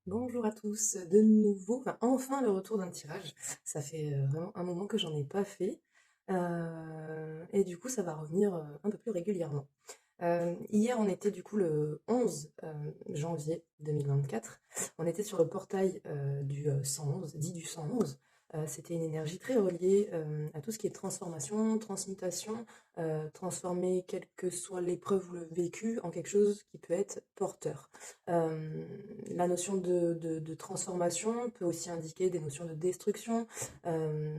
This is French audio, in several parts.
Bonjour à tous, de nouveau, enfin le retour d'un tirage. Ça fait vraiment un moment que j'en ai pas fait. Et du coup, ça va revenir un peu plus régulièrement. Hier, on était du coup le 11 janvier 2024. On était sur le portail du 111, dit du 111. C'était une énergie très reliée à tout ce qui est transformation, transmutation, transformer quelle que soit l'épreuve ou le vécu en quelque chose qui peut être porteur. Euh, la notion de transformation peut aussi indiquer des notions de destruction euh,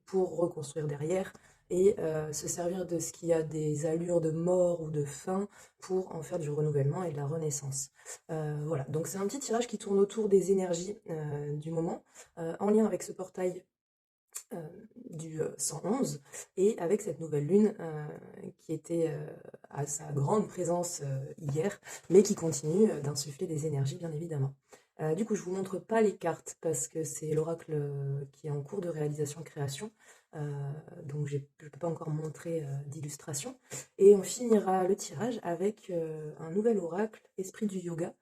pour reconstruire derrière et se servir de ce qui a des allures de mort ou de fin pour en faire du renouvellement et de la renaissance. Voilà, donc c'est un petit tirage qui tourne autour des énergies du moment, en lien avec ce portail euh, du 111 et avec cette nouvelle lune qui était à sa grande présence hier, mais qui continue d'insuffler des énergies bien évidemment. Du coup, je vous montre pas les cartes parce que c'est l'oracle qui est en cours de réalisation-création, donc je ne peux pas encore montrer d'illustration. Et on finira le tirage avec un nouvel oracle, Esprit du Yoga,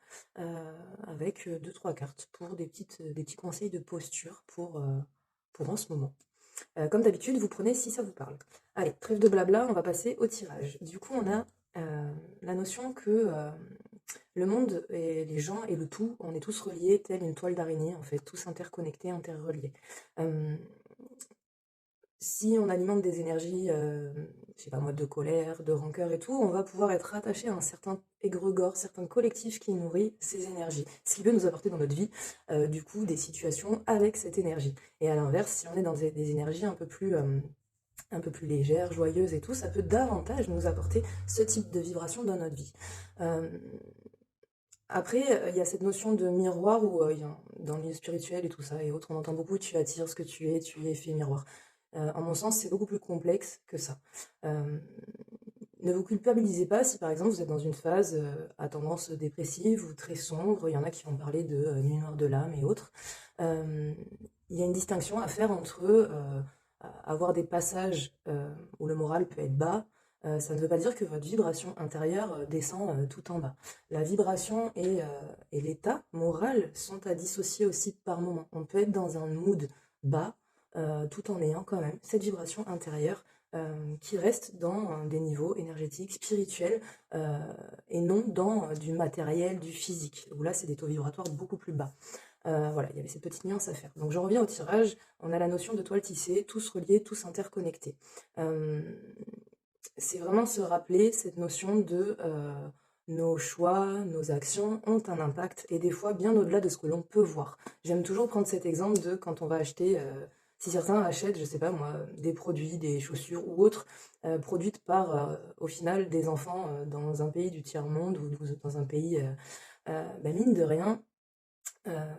avec deux, trois cartes pour des petits conseils de posture pour en ce moment. Comme d'habitude, vous prenez si ça vous parle. Allez, trêve de blabla, on va passer au tirage. Du coup, on a la notion que le monde et les gens et le tout, on est tous reliés, telle une toile d'araignée, en fait, tous interconnectés, interreliés. Euh, si on alimente des énergies, je sais pas moi, de colère, de rancœur et tout, on va pouvoir être rattaché à un certain égrégore, certain collectif qui nourrit ces énergies. Ce qui peut nous apporter dans notre vie, du coup, des situations avec cette énergie. Et à l'inverse, si on est dans des énergies un peu plus légères, joyeuses et tout, ça peut davantage nous apporter ce type de vibration dans notre vie. Euh, Après, il y a cette notion de miroir où, dans le milieu spirituel et tout ça et autres, on entend beaucoup tu attires ce que tu es fait miroir. En mon sens, c'est beaucoup plus complexe que ça. Euh, Ne vous culpabilisez pas si par exemple vous êtes dans une phase à tendance dépressive ou très sombre, il y en a qui vont parler de nuit noire de l'âme et autres. Euh, il y a une distinction à faire entre avoir des passages où le moral peut être bas. Ça ne veut pas dire que votre vibration intérieure descend tout en bas. La vibration et l'état moral sont à dissocier aussi par moment. On peut être dans un mood bas tout en ayant quand même cette vibration intérieure qui reste dans des niveaux énergétiques, spirituels, euh, et non dans du matériel, du physique, où là c'est des taux vibratoires beaucoup plus bas. Voilà, il y avait cette petite nuance à faire. Donc je reviens au tirage, on a la notion de toile tissée, tous reliés, tous interconnectés. Euh, c'est vraiment se rappeler cette notion de nos choix, nos actions ont un impact et des fois bien au-delà de ce que l'on peut voir. J'aime toujours prendre cet exemple de quand on va acheter, si certains achètent, je sais pas moi, des produits, des chaussures ou autres, produites par au final des enfants dans un pays du tiers-monde ou dans un pays, mine de rien, euh,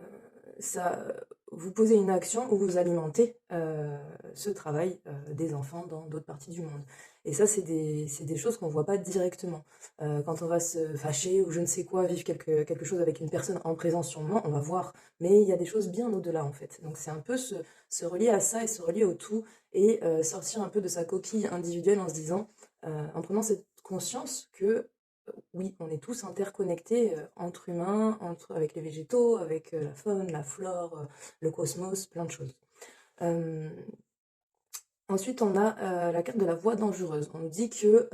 ça, vous posez une action où vous alimentez ce travail des enfants dans d'autres parties du monde. Et ça, c'est des choses qu'on ne voit pas directement. Quand on va se fâcher ou je ne sais quoi, vivre quelque chose avec une personne en présence sur le moment, on va voir. Mais il y a des choses bien au-delà, en fait. Donc c'est un peu se relier à ça et se relier au tout et sortir un peu de sa coquille individuelle en se disant, en prenant cette conscience que oui, on est tous interconnectés entre humains, avec les végétaux, avec la faune, la flore, le cosmos, plein de choses. Euh, Ensuite, on a la carte de la voie dangereuse. On nous dit que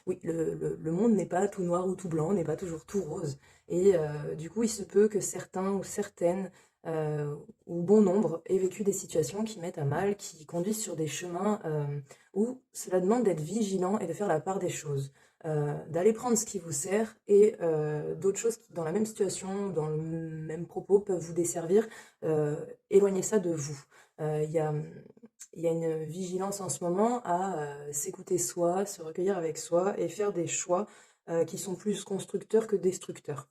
oui, le monde n'est pas tout noir ou tout blanc, n'est pas toujours tout rose. Et du coup, il se peut que certains ou certaines, ou bon nombre, aient vécu des situations qui mettent à mal, qui conduisent sur des chemins où cela demande d'être vigilant et de faire la part des choses. D'aller prendre ce qui vous sert et d'autres choses qui, dans la même situation, dans le même propos, peuvent vous desservir. Éloignez ça de vous. Il y a une vigilance en ce moment à s'écouter soi, se recueillir avec soi et faire des choix qui sont plus constructeurs que destructeurs.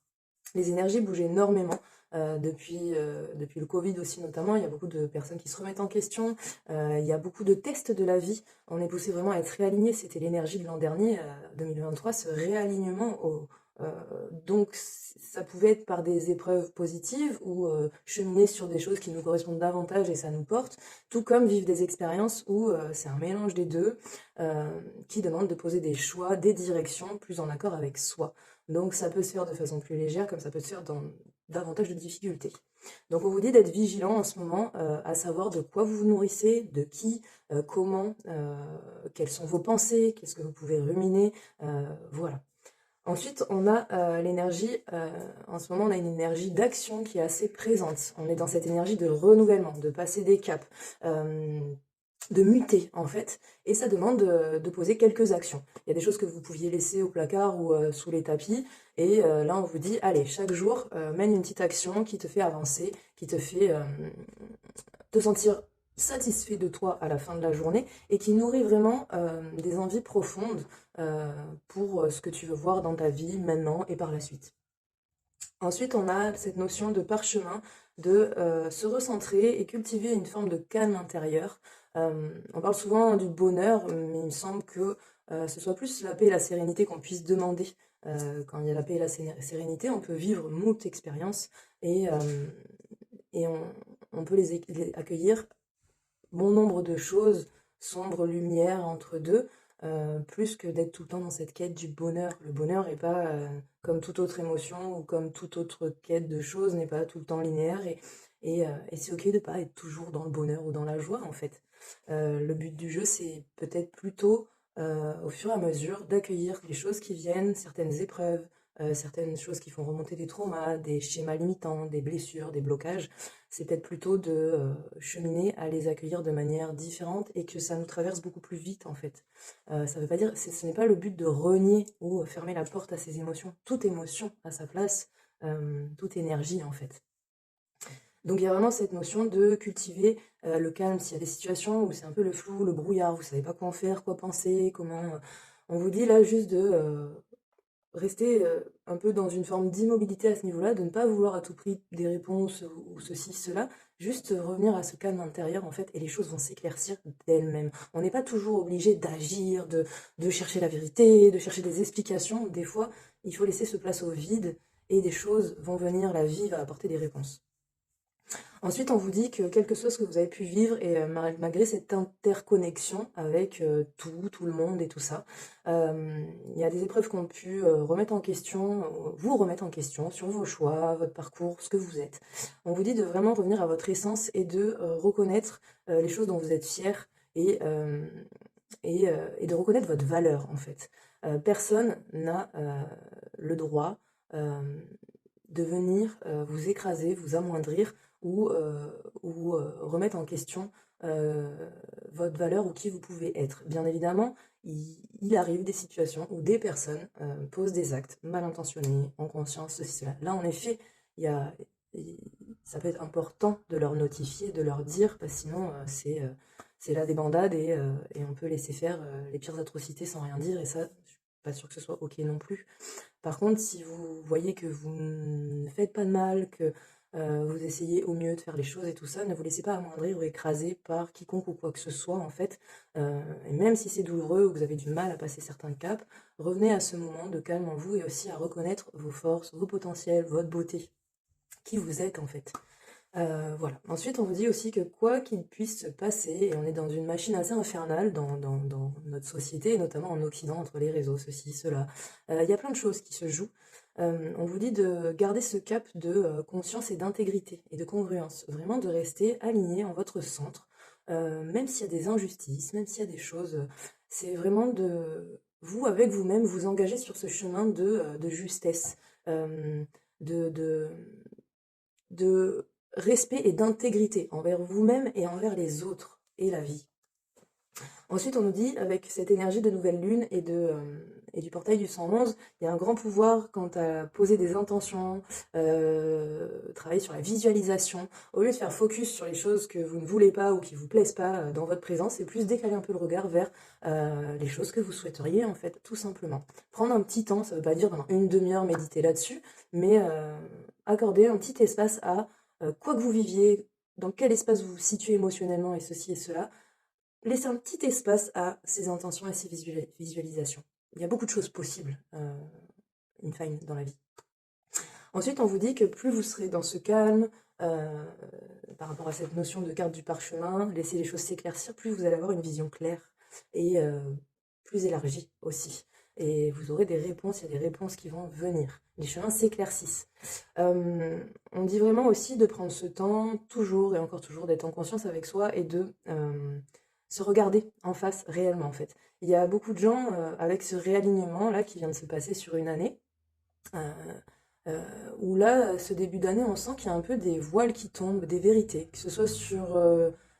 Les énergies bougent énormément depuis le Covid aussi notamment. Il y a beaucoup de personnes qui se remettent en question. Il y a beaucoup de tests de la vie. On est poussé vraiment à être réaligné. C'était l'énergie de l'an dernier, 2023, ce réalignement donc ça pouvait être par des épreuves positives ou cheminer sur des choses qui nous correspondent davantage et ça nous porte, tout comme vivre des expériences où c'est un mélange des deux qui demande de poser des choix, des directions plus en accord avec soi. Donc ça peut se faire de façon plus légère, comme ça peut se faire davantage de difficultés. Donc on vous dit d'être vigilant en ce moment, à savoir de quoi vous vous nourrissez, de qui, comment, quelles sont vos pensées, qu'est-ce que vous pouvez ruminer, voilà. Ensuite, on a l'énergie, en ce moment on a une énergie d'action qui est assez présente. On est dans cette énergie de renouvellement, de passer des caps, de muter en fait, et ça demande de poser quelques actions. Il y a des choses que vous pouviez laisser au placard ou sous les tapis, et là on vous dit, allez, chaque jour, mène une petite action qui te fait avancer, qui te fait te sentir satisfait de toi à la fin de la journée, et qui nourrit vraiment des envies profondes pour ce que tu veux voir dans ta vie maintenant et par la suite. Ensuite, on a cette notion de parchemin, de se recentrer et cultiver une forme de calme intérieur. On parle souvent du bonheur, mais il me semble que ce soit plus la paix et la sérénité qu'on puisse demander. Quand il y a la paix et la sérénité, on peut vivre moult expériences et, on peut les accueillir bon nombre de choses, sombre, lumière entre deux, plus que d'être tout le temps dans cette quête du bonheur. Le bonheur n'est pas, comme toute autre émotion ou comme toute autre quête de choses, n'est pas tout le temps linéaire et c'est ok de pas être toujours dans le bonheur ou dans la joie en fait. Le but du jeu, c'est peut-être plutôt, au fur et à mesure, d'accueillir les choses qui viennent, certaines épreuves, certaines choses qui font remonter des traumas, des schémas limitants, des blessures, des blocages. C'est peut-être plutôt de cheminer à les accueillir de manière différente et que ça nous traverse beaucoup plus vite en fait. Ça veut pas dire, ce n'est pas le but de renier ou fermer la porte à ces émotions. Toute émotion a sa place, toute énergie en fait. Donc il y a vraiment cette notion de cultiver le calme. S'il y a des situations où c'est un peu le flou, le brouillard, vous savez pas quoi en faire, quoi penser, comment... on vous dit là juste de rester un peu dans une forme d'immobilité à ce niveau-là, de ne pas vouloir à tout prix des réponses ou ceci, cela, juste revenir à ce calme intérieur en fait, et les choses vont s'éclaircir d'elles-mêmes. On n'est pas toujours obligé d'agir, de chercher la vérité, de chercher des explications. Des fois, il faut laisser se place au vide et des choses vont venir, la vie va apporter des réponses. Ensuite, on vous dit que quelque chose que vous avez pu vivre, et malgré cette interconnexion avec tout le monde et tout ça, il y a des épreuves qui ont pu remettre en question, vous remettre en question sur vos choix, votre parcours, ce que vous êtes. On vous dit de vraiment revenir à votre essence et de reconnaître les choses dont vous êtes fiers et, et de reconnaître votre valeur en fait. Personne n'a le droit de venir vous écraser, vous amoindrir ou remettre en question votre valeur ou qui vous pouvez être. Bien évidemment, il arrive des situations où des personnes posent des actes mal intentionnés, en conscience, ceci, cela. Là, en effet, il y a, ça peut être important de leur notifier, de leur dire, parce que sinon, c'est là des bandades et on peut laisser faire les pires atrocités sans rien dire, et ça, je suis pas sûre que ce soit ok non plus. Par contre, si vous voyez que vous ne faites pas de mal, que vous essayez au mieux de faire les choses et tout ça, ne vous laissez pas amoindrir ou écraser par quiconque ou quoi que ce soit, en fait. Et même si c'est douloureux ou que vous avez du mal à passer certains caps, revenez à ce moment de calme en vous et aussi à reconnaître vos forces, vos potentiels, votre beauté, qui vous êtes en fait. Voilà. Ensuite, on vous dit aussi que quoi qu'il puisse se passer, et on est dans une machine assez infernale dans notre société, et notamment en Occident, entre les réseaux, ceci, cela, il y a plein de choses qui se jouent. On vous dit de garder ce cap de conscience et d'intégrité et de congruence, vraiment de rester aligné en votre centre, même s'il y a des injustices, même s'il y a des choses, c'est vraiment de vous, avec vous-même, vous engager sur ce chemin de justesse, de, de, de respect et d'intégrité envers vous-même et envers les autres et la vie. Ensuite, on nous dit, avec cette énergie de nouvelle lune et du portail du 111, il y a un grand pouvoir quant à poser des intentions, travailler sur la visualisation. Au lieu de faire focus sur les choses que vous ne voulez pas ou qui vous plaisent pas dans votre présence, c'est plus décaler un peu le regard vers les choses que vous souhaiteriez, en fait, tout simplement. Prendre un petit temps, ça ne veut pas dire pendant une demi-heure méditer là-dessus, mais accorder un petit espace à quoi que vous viviez, dans quel espace vous vous situez émotionnellement et ceci et cela, laisser un petit espace à ces intentions et ces visualisations. Il y a beaucoup de choses possibles, in fine, dans la vie. Ensuite, on vous dit que plus vous serez dans ce calme, par rapport à cette notion de carte du parchemin, laisser les choses s'éclaircir, plus vous allez avoir une vision claire et plus élargie aussi. et vous aurez des réponses, il y a des réponses qui vont venir. Les chemins s'éclaircissent. On dit vraiment aussi de prendre ce temps, toujours et encore toujours, d'être en conscience avec soi et de se regarder en face réellement en fait. Il y a beaucoup de gens avec ce réalignement-là qui vient de se passer sur une année, euh, où là, ce début d'année, on sent qu'il y a un peu des voiles qui tombent, des vérités, que ce soit sur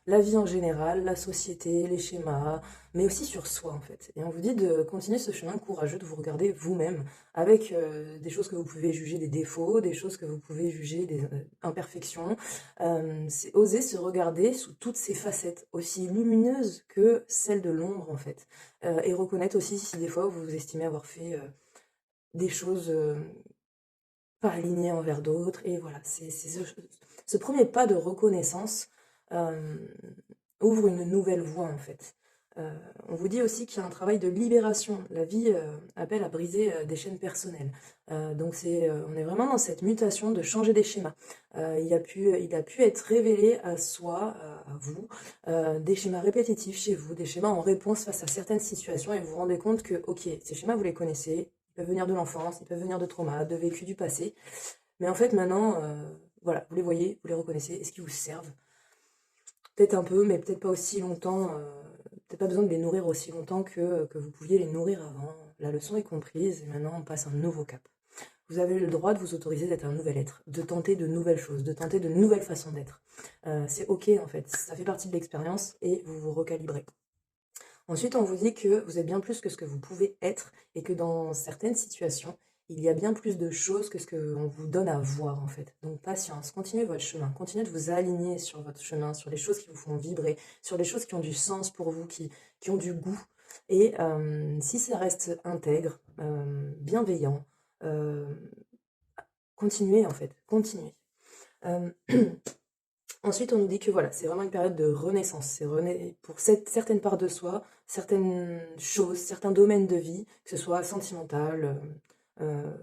la vie en général, la société, les schémas, mais aussi sur soi en fait. Et on vous dit de continuer ce chemin courageux, de vous regarder vous-même, avec des choses que vous pouvez juger des défauts, des choses que vous pouvez juger des imperfections. C'est oser se regarder sous toutes ces facettes, aussi lumineuses que celles de l'ombre en fait. Et reconnaître aussi si des fois vous vous estimez avoir fait des choses pas alignées envers d'autres. Et voilà, c'est ce premier pas de reconnaissance euh, ouvre une nouvelle voie en fait. On vous dit aussi qu'il y a un travail de libération. La vie appelle à briser des chaînes personnelles. Donc on est vraiment dans cette mutation de changer des schémas. Il a pu être révélé à soi, à vous, des schémas répétitifs chez vous, des schémas en réponse face à certaines situations et vous vous rendez compte que, ok, ces schémas, vous les connaissez, ils peuvent venir de l'enfance, ils peuvent venir de traumas, de vécu du passé, mais en fait maintenant, voilà, vous les voyez, vous les reconnaissez, est-ce qu'ils vous servent? Peut-être un peu, mais peut-être pas aussi longtemps, peut-être pas besoin de les nourrir aussi longtemps que vous pouviez les nourrir avant. La leçon est comprise et maintenant on passe un nouveau cap. Vous avez le droit de vous autoriser d'être un nouvel être, de tenter de nouvelles choses, de tenter de nouvelles façons d'être. C'est ok en fait, ça fait partie de l'expérience et vous vous recalibrez. Ensuite, on vous dit que vous êtes bien plus que ce que vous pouvez être et que dans certaines situations, il y a bien plus de choses que ce qu'on vous donne à voir en fait. Donc patience, continuez votre chemin, continuez de vous aligner sur votre chemin, sur les choses qui vous font vibrer, sur les choses qui ont du sens pour vous, qui ont du goût. Et si ça reste intègre, bienveillant, euh, continuez en fait, continuez. Euh, Ensuite, on nous dit que voilà, c'est vraiment une période de renaissance. C'est pour certaines parts de soi, certaines choses, certains domaines de vie, que ce soit sentimental,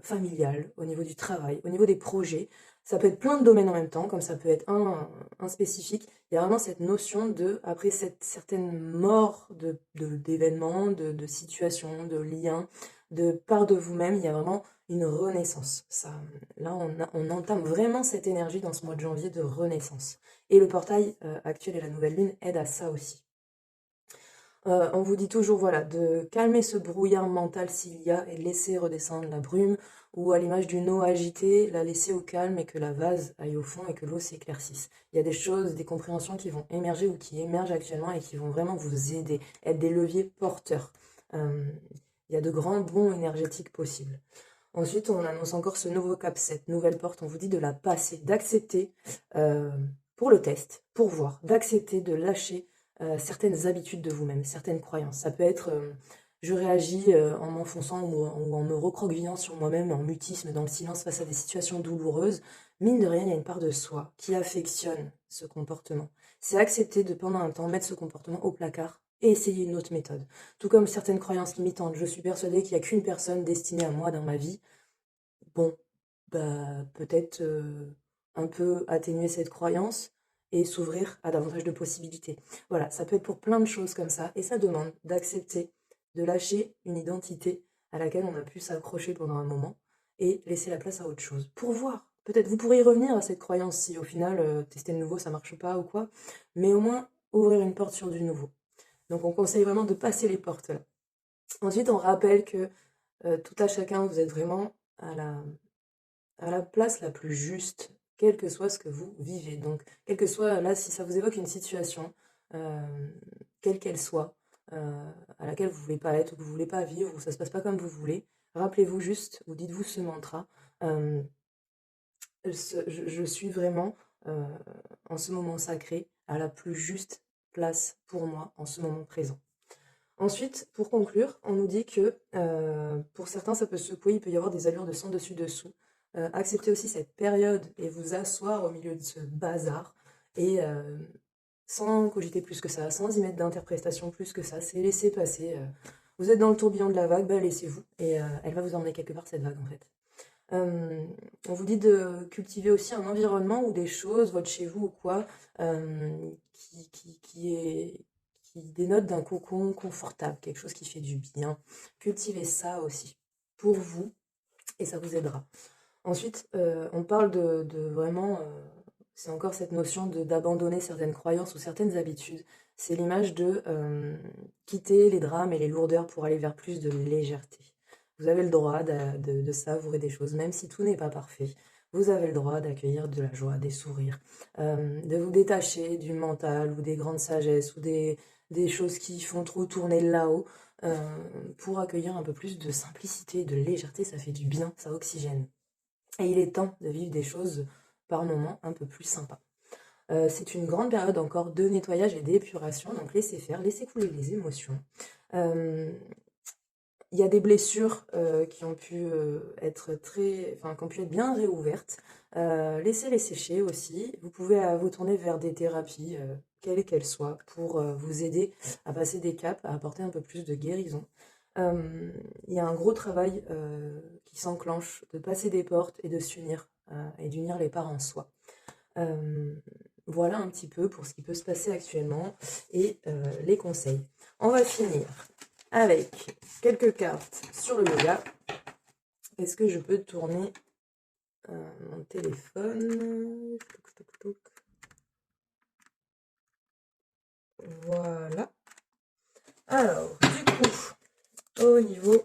familial, au niveau du travail, au niveau des projets. Ça peut être plein de domaines en même temps, comme ça peut être un spécifique. Il y a vraiment cette notion de, après cette certaine mort d'événements, de situations, de liens, de part de vous-même, il y a vraiment une renaissance. Ça, là, on entame vraiment cette énergie dans ce mois de janvier de renaissance. Et le portail actuel et la nouvelle lune aident à ça aussi. On vous dit toujours voilà, de calmer ce brouillard mental s'il y a et de laisser redescendre la brume, ou à l'image d'une eau agitée, la laisser au calme et que la vase aille au fond et que l'eau s'éclaircisse. Il y a des choses, des compréhensions qui vont émerger ou qui émergent actuellement et qui vont vraiment vous aider, être des leviers porteurs. Il y a de grands bons énergétiques possibles. Ensuite, on annonce encore ce nouveau cap, cette nouvelle porte. On vous dit de la passer, d'accepter pour le test, pour voir, d'accepter de lâcher certaines habitudes de vous-même, certaines croyances. Ça peut être je réagis en m'enfonçant ou en me recroquevillant sur moi-même, en mutisme, dans le silence face à des situations douloureuses. Mine de rien, il y a une part de soi qui affectionne ce comportement. C'est accepter de, pendant un temps, mettre ce comportement au placard et essayer une autre méthode. Tout comme certaines croyances limitantes. Je suis persuadée qu'il n'y a qu'une personne destinée à moi dans ma vie. Bon, bah, peut-être un peu atténuer cette croyance et s'ouvrir à davantage de possibilités. Voilà, ça peut être pour plein de choses comme ça, et ça demande d'accepter de lâcher une identité à laquelle on a pu s'accrocher pendant un moment et laisser la place à autre chose. Pour voir, peut-être vous pourrez y revenir à cette croyance si au final tester le nouveau ça marche pas ou quoi, mais au moins ouvrir une porte sur du nouveau. Donc on conseille vraiment de passer les portes là. Ensuite, on rappelle que tout à chacun, vous êtes vraiment à la place la plus juste, quel que soit ce que vous vivez. Donc, quel que soit, là, si ça vous évoque une situation, euh, quelle qu'elle soit, à laquelle vous voulez pas être, ou que vous voulez pas vivre, ou ça se passe pas comme vous voulez, rappelez-vous juste, ou dites-vous ce mantra, euh, je suis vraiment, euh, en ce moment sacré, à la plus juste place pour moi, en ce moment présent. Ensuite, pour conclure, on nous dit que pour certains, ça peut secouer, il peut y avoir des allures de sang dessus-dessous. Acceptez aussi cette période et vous asseoir au milieu de ce bazar et sans cogiter plus que ça, sans y mettre d'interprétation plus que ça, c'est laisser passer. Vous êtes dans le tourbillon de la vague, bah laissez-vous et elle va vous emmener quelque part cette vague en fait. On vous dit de cultiver aussi un environnement ou des choses, votre chez vous ou quoi, qui qui dénote d'un cocon confortable, quelque chose qui fait du bien. Cultivez ça aussi pour vous et ça vous aidera. Ensuite, on parle de vraiment, c'est encore cette notion d'abandonner certaines croyances ou certaines habitudes. C'est l'image de quitter les drames et les lourdeurs pour aller vers plus de légèreté. Vous avez le droit de savourer des choses, même si tout n'est pas parfait. Vous avez le droit d'accueillir de la joie, des sourires, de vous détacher du mental ou des grandes sagesses ou des choses qui font trop tourner là-haut pour accueillir un peu plus de simplicité, de légèreté. Ça fait du bien, ça oxygène. Et il est temps de vivre des choses par moments un peu plus sympas. C'est une grande période encore de nettoyage et d'épuration, donc laissez faire, laissez couler les émotions. Il y a des blessures qui ont pu être qui ont pu être bien réouvertes. Laissez-les sécher aussi. Vous pouvez vous tourner vers des thérapies, quelles qu'elles soient, pour vous aider à passer des caps, à apporter un peu plus de guérison. Il y a un gros travail qui s'enclenche de passer des portes et de s'unir et d'unir les parts en soi. Voilà un petit peu pour ce qui peut se passer actuellement et les conseils. On va finir avec quelques cartes sur le yoga. Est-ce que je peux tourner mon téléphone? Voilà. Alors, du coup, au niveau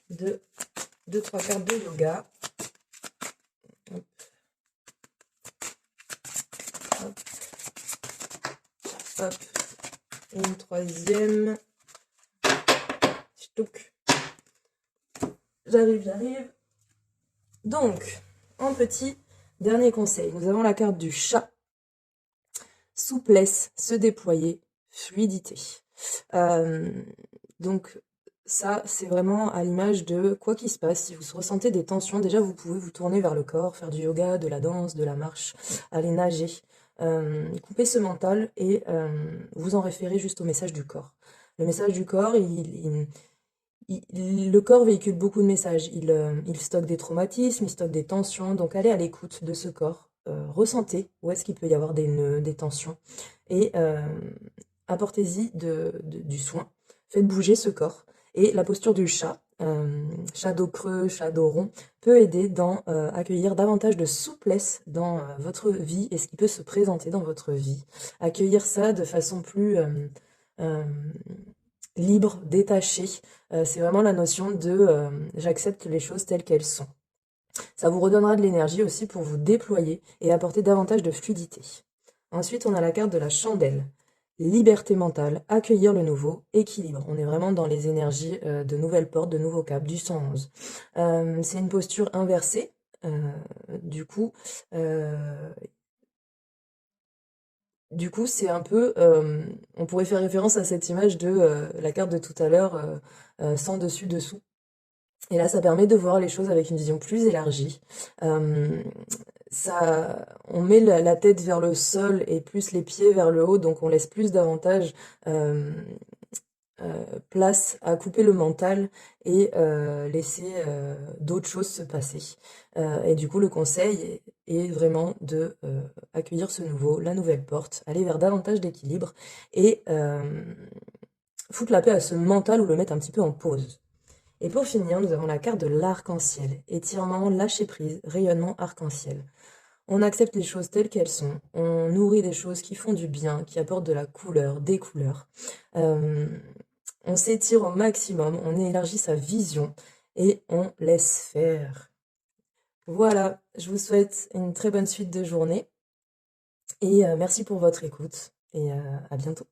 de 2-3 cartes de yoga. Hop. Hop. Hop. Et une troisième. J'arrive. Donc, en petit dernier conseil, nous avons la carte du chat. Souplesse, se déployer, fluidité. Donc, ça, c'est vraiment à l'image de quoi qu'il se passe. Si vous ressentez des tensions, déjà, vous pouvez vous tourner vers le corps, faire du yoga, de la danse, de la marche, aller nager. Couper ce mental et vous en référer juste au message du corps. Le message du corps, le corps véhicule beaucoup de messages. Il stocke des traumatismes, il stocke des tensions. Donc allez à l'écoute de ce corps. Ressentez où est-ce qu'il peut y avoir des nœuds, des tensions. Et apportez-y du soin. Faites bouger ce corps. Et la posture du chat, chat dos creux, chat dos rond, peut aider dans accueillir davantage de souplesse dans votre vie et ce qui peut se présenter dans votre vie. Accueillir ça de façon plus libre, détaché. C'est vraiment la notion de j'accepte les choses telles qu'elles sont. Ça vous redonnera de l'énergie aussi pour vous déployer et apporter davantage de fluidité. Ensuite, on a la carte de la chandelle. Liberté mentale, accueillir le nouveau, équilibre. On est vraiment dans les énergies de nouvelles portes, de nouveaux caps, du 111. C'est une posture inversée. Du coup, c'est un peu, on pourrait faire référence à cette image de la carte de tout à l'heure, sans dessus-dessous. Et là, ça permet de voir les choses avec une vision plus élargie. On met la tête vers le sol et plus les pieds vers le haut, donc on laisse plus davantage place à couper le mental et laisser d'autres choses se passer. Et du coup, le conseil est vraiment de accueillir ce nouveau, la nouvelle porte, aller vers davantage d'équilibre et foutre la paix à ce mental ou le mettre un petit peu en pause. Et pour finir, nous avons la carte de l'arc-en-ciel. Étirement, lâcher prise, rayonnement arc-en-ciel. On accepte les choses telles qu'elles sont. On nourrit des choses qui font du bien, qui apportent de la couleur, des couleurs. On s'étire au maximum, on élargit sa vision et on laisse faire. Voilà, je vous souhaite une très bonne suite de journée et merci pour votre écoute et à bientôt.